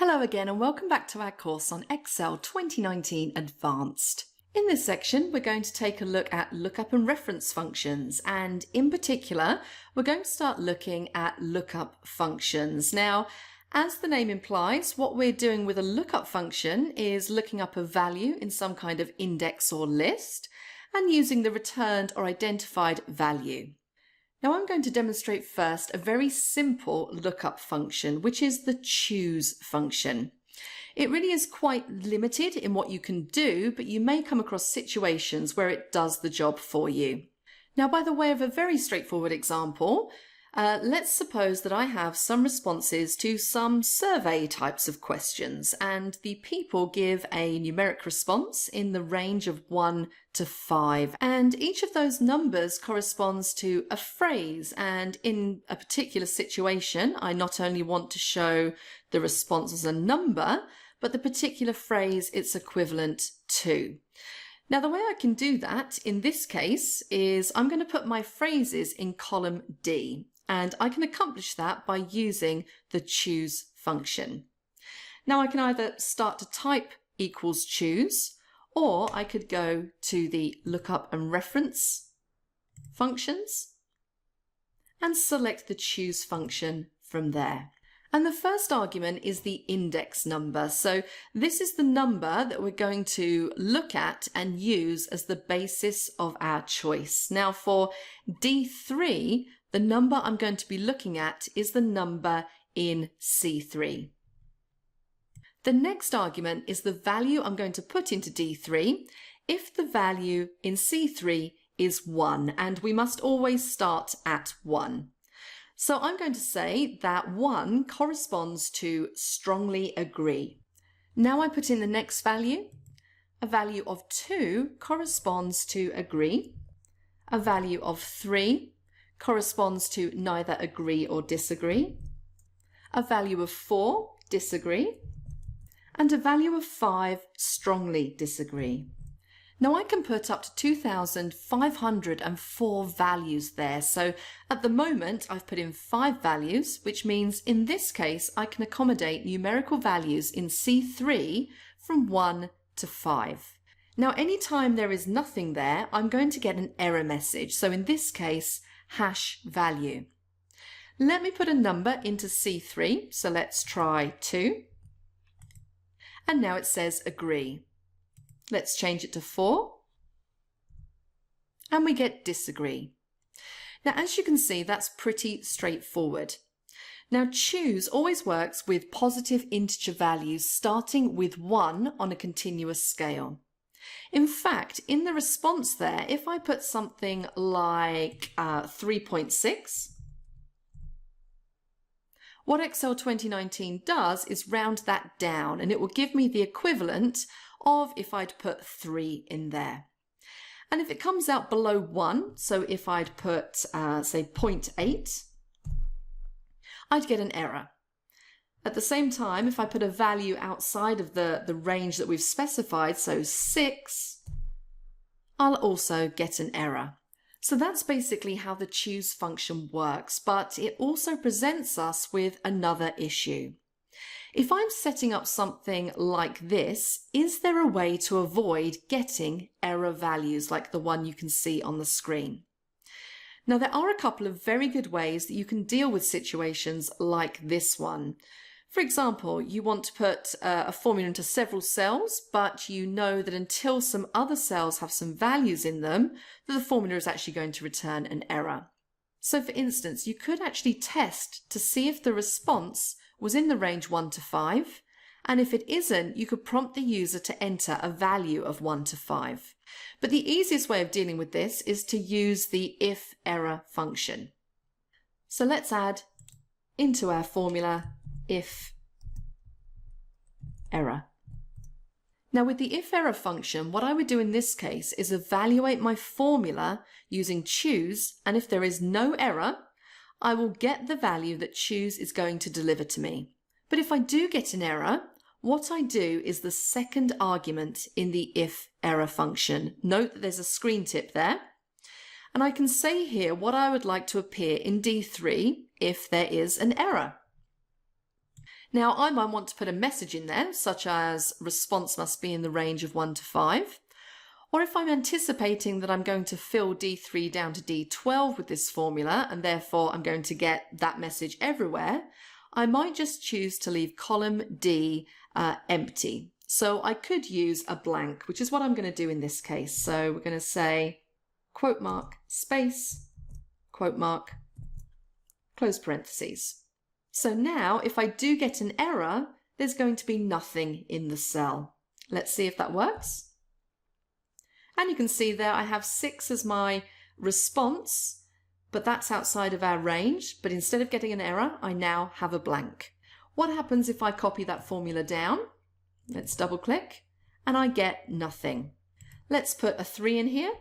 Hello again and welcome back to our course on Excel 2019 Advanced. In this section, we're going to take a look at lookup and reference functions, and in particular, we're going to start looking at lookup functions. Now, as the name implies, what we're doing with a lookup function is looking up a value in some kind of index or list and using the returned or identified value. Now I'm going to demonstrate first a very simple lookup function, which is the choose function. It really is quite limited in what you can do, but you may come across situations where it does the job for you. Now, by the way of a very straightforward example, let's suppose that I have some responses to some survey types of questions, and the people give a numeric response in the range of 1 to 5, and each of those numbers corresponds to a phrase. And in a particular situation, I not only want to show the response as a number, but the particular phrase it's equivalent to. Now, the way I can do that in this case is I'm going to put my phrases in column D. And I can accomplish that by using the choose function. Now I can either start to type equals choose, or I could go to the lookup and reference functions and select the choose function from there. And the first argument is the index number. So this is the number that we're going to look at and use as the basis of our choice. Now for D3, the number I'm going to be looking at is the number in C3. The next argument is the value I'm going to put into D3 if the value in C3 is 1, and we must always start at 1. So I'm going to say that 1 corresponds to strongly agree. Now I put in the next value. A value of 2 corresponds to agree. A value of 3 corresponds to neither agree or disagree. A value of 4, disagree. And a value of 5, strongly disagree. Now I can put up to 2,504 values there. So at the moment I've put in 5 values, which means in this case I can accommodate numerical values in C3 from 1 to 5. Now anytime there is nothing there, I'm going to get an error message. So in this case, hash value. Let me put a number into C3, so let's try 2. And now it says agree. Let's change it to 4. And we get disagree. Now as you can see, that's pretty straightforward. Now choose always works with positive integer values starting with 1 on a continuous scale. In fact, in the response there, if I put something like 3.6, what Excel 2019 does is round that down, and it will give me the equivalent of if I'd put 3 in there. And if it comes out below 1, so if I'd put, say, 0.8, I'd get an error. At the same time, if I put a value outside of the range that we've specified, so 6, I'll also get an error. So that's basically how the choose function works, but it also presents us with another issue. If I'm setting up something like this, is there a way to avoid getting error values like the one you can see on the screen? Now, there are a couple of very good ways that you can deal with situations like this one. For example, you want to put a formula into several cells, but you know that until some other cells have some values in them, that the formula is actually going to return an error. So for instance, you could actually test to see if the response was in the range 1 to 5, and if it isn't, you could prompt the user to enter a value of 1 to 5. But the easiest way of dealing with this is to use the if error function. So let's add into our formula if error. Now with the if error function, what I would do in this case is evaluate my formula using choose, and if there is no error, I will get the value that choose is going to deliver to me. But if I do get an error, what I do is the second argument in the if error function. Note that there's a screen tip there. And I can say here what I would like to appear in D3 if there is an error. Now I might want to put a message in there, such as response must be in the range of 1 to 5. Or if I'm anticipating that I'm going to fill D3 down to D12 with this formula, and therefore I'm going to get that message everywhere, I might just choose to leave column D empty. So I could use a blank, which is what I'm going to do in this case. So we're going to say quote mark, space, quote mark, close parentheses. So now if I do get an error, there's going to be nothing in the cell. Let's see if that works. And you can see there I have 6 as my response, but that's outside of our range. But instead of getting an error, I now have a blank. What happens if I copy that formula down? Let's double click and I get nothing. Let's put a 3 in here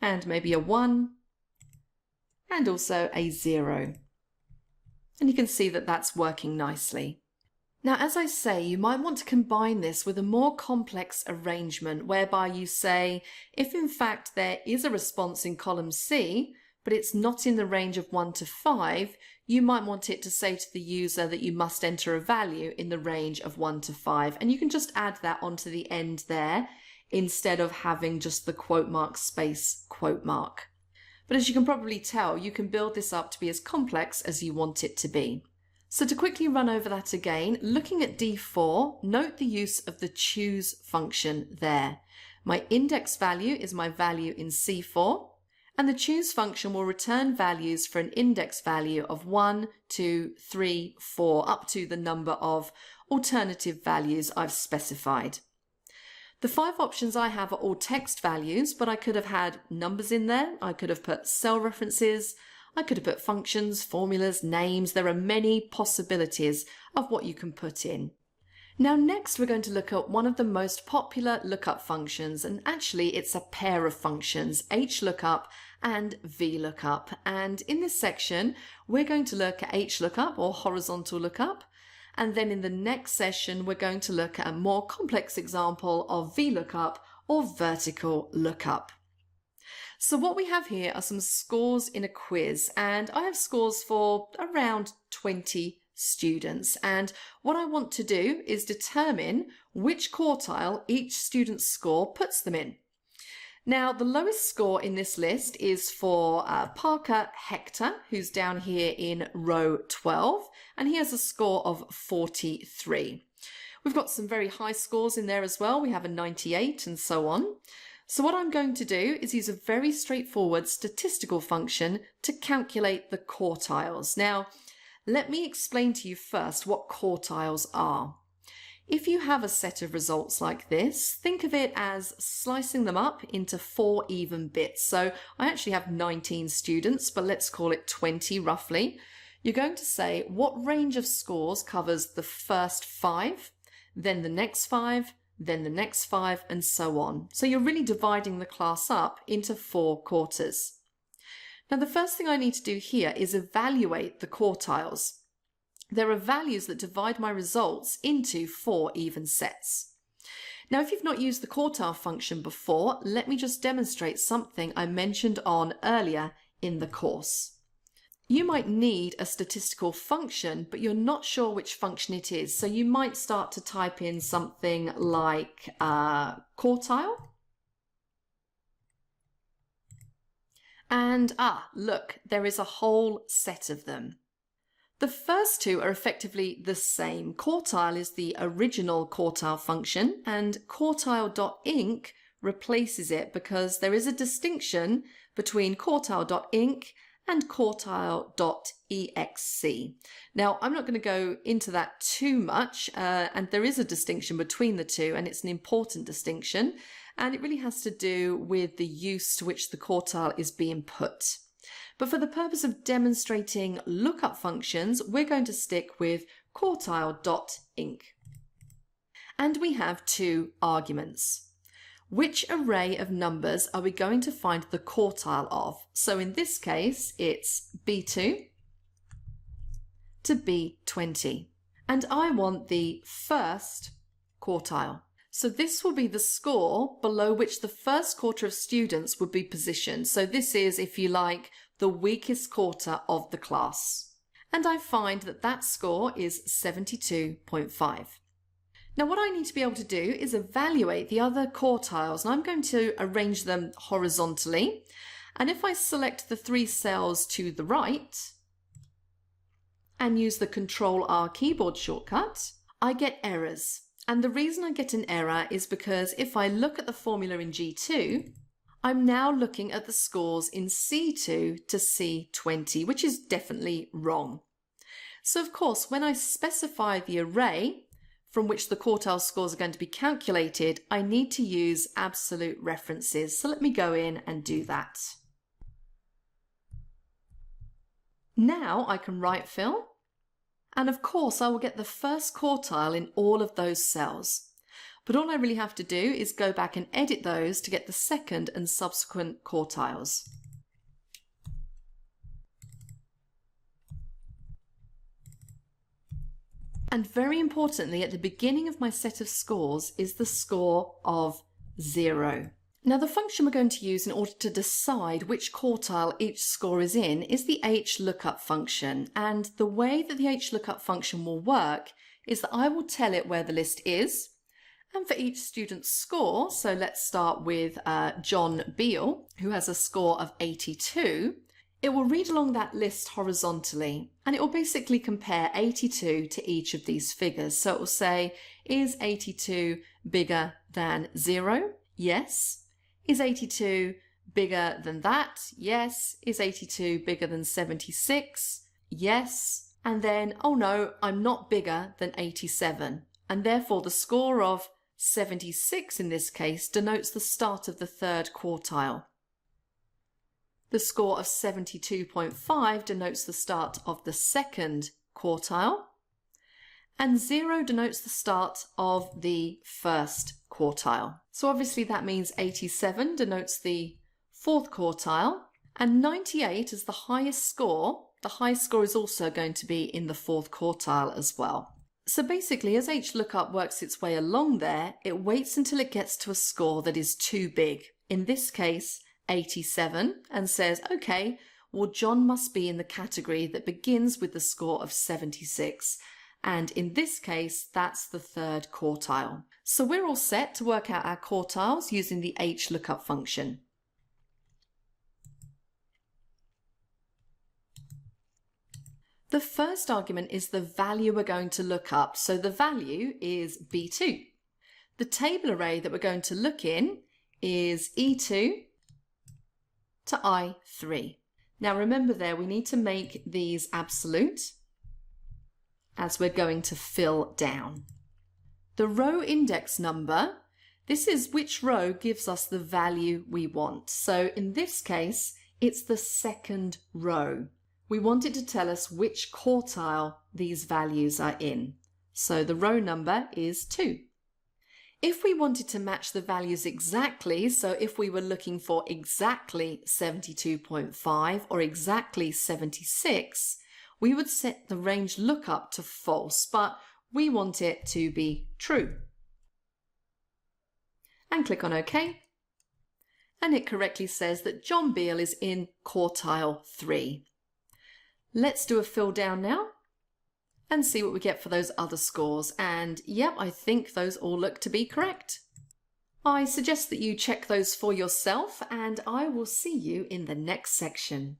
and maybe a 1 and also a 0. And you can see that that's working nicely. Now, as I say, you might want to combine this with a more complex arrangement whereby you say, if in fact there is a response in column C, but it's not in the range of 1 to 5, you might want it to say to the user that you must enter a value in the range of 1 to 5. And you can just add that onto the end there instead of having just the quote mark space quote mark. But as you can probably tell, you can build this up to be as complex as you want it to be. So to quickly run over that again, looking at D4, note the use of the choose function there. My index value is my value in C4, and the choose function will return values for an index value of 1, 2, 3, 4, up to the number of alternative values I've specified. The 5 options I have are all text values, but I could have had numbers in there, I could have put cell references, I could have put functions, formulas, names. There are many possibilities of what you can put in. Now next we're going to look at one of the most popular lookup functions, and actually it's a pair of functions, HLOOKUP and VLOOKUP. And in this section we're going to look at HLOOKUP or horizontal lookup, and then in the next session we're going to look at a more complex example of VLOOKUP or vertical lookup. So what we have here are some scores in a quiz, and I have scores for around 20 students. And what I want to do is determine which quartile each student's score puts them in. Now, the lowest score in this list is for Parker Hector, who's down here in row 12, and he has a score of 43. We've got some very high scores in there as well. We have a 98 and so on. So what I'm going to do is use a very straightforward statistical function to calculate the quartiles. Now, let me explain to you first what quartiles are. If you have a set of results like this, think of it as slicing them up into 4 even bits. So I actually have 19 students, but let's call it 20 roughly. You're going to say what range of scores covers the first 5, then the next 5, then the next 5, and so on. So you're really dividing the class up into 4 quarters. Now the first thing I need to do here is evaluate the quartiles. There are values that divide my results into 4 even sets. Now if you've not used the quartile function before, let me just demonstrate something I mentioned on earlier in the course. You might need a statistical function, but you're not sure which function it is. So you might start to type in something like quartile. And look, there is a whole set of them. The first 2 are effectively the same. Quartile is the original quartile function, and quartile.inc replaces it because there is a distinction between quartile.inc and quartile.exe. Now, I'm not going to go into that too much, and there is a distinction between the two, and it's an important distinction, and it really has to do with the use to which the quartile is being put. But for the purpose of demonstrating lookup functions, we're going to stick with quartile.inc. And we have 2 arguments. Which array of numbers are we going to find the quartile of? So in this case, it's B2 to B20. And I want the first quartile. So this will be the score below which the first quarter of students would be positioned. So this is, if you like, the weakest quarter of the class. and I find that that score is 72.5. Now what I need to be able to do is evaluate the other quartiles, and I'm going to arrange them horizontally. And if I select the 3 cells to the right and use the Ctrl+R keyboard shortcut, I get errors. And the reason I get an error is because if I look at the formula in G2, I'm now looking at the scores in C2 to C20, which is definitely wrong. So of course, when I specify the array from which the quartile scores are going to be calculated, I need to use absolute references. So let me go in and do that. Now I can right fill, and of course I will get the first quartile in all of those cells. But all I really have to do is go back and edit those to get the second and subsequent quartiles. And very importantly, at the beginning of my set of scores is the score of 0. Now the function we're going to use in order to decide which quartile each score is in is the HLOOKUP function. And the way that the HLOOKUP function will work is that I will tell it where the list is, and for each student's score, so let's start with John Beale, who has a score of 82, it will read along that list horizontally, and it will basically compare 82 to each of these figures. So it will say, is 82 bigger than 0? Yes. Is 82 bigger than that? Yes. Is 82 bigger than 76? Yes. And then, oh no, I'm not bigger than 87. And therefore the score of 76 in this case denotes the start of the third quartile. The score of 72.5 denotes the start of the second quartile, and 0 denotes the start of the first quartile. So obviously that means 87 denotes the fourth quartile, and 98 as the highest score is also going to be in the fourth quartile as well. So basically, as HLOOKUP works its way along there, it waits until it gets to a score that is too big. In this case, 87, and says, okay, well, John must be in the category that begins with the score of 76. And in this case, that's the third quartile. So we're all set to work out our quartiles using the HLOOKUP function. The first argument is the value we're going to look up. So the value is B2. The table array that we're going to look in is E2 to I3. Now remember there, we need to make these absolute as we're going to fill down. The row index number, this is which row gives us the value we want. So in this case, it's the second row. We want it to tell us which quartile these values are in. So the row number is 2. If we wanted to match the values exactly, so if we were looking for exactly 72.5 or exactly 76, we would set the range lookup to false, but we want it to be true. And click on OK. And it correctly says that John Beale is in quartile 3. Let's do a fill down now and see what we get for those other scores. And yep, I think those all look to be correct. I suggest that you check those for yourself, and I will see you in the next section.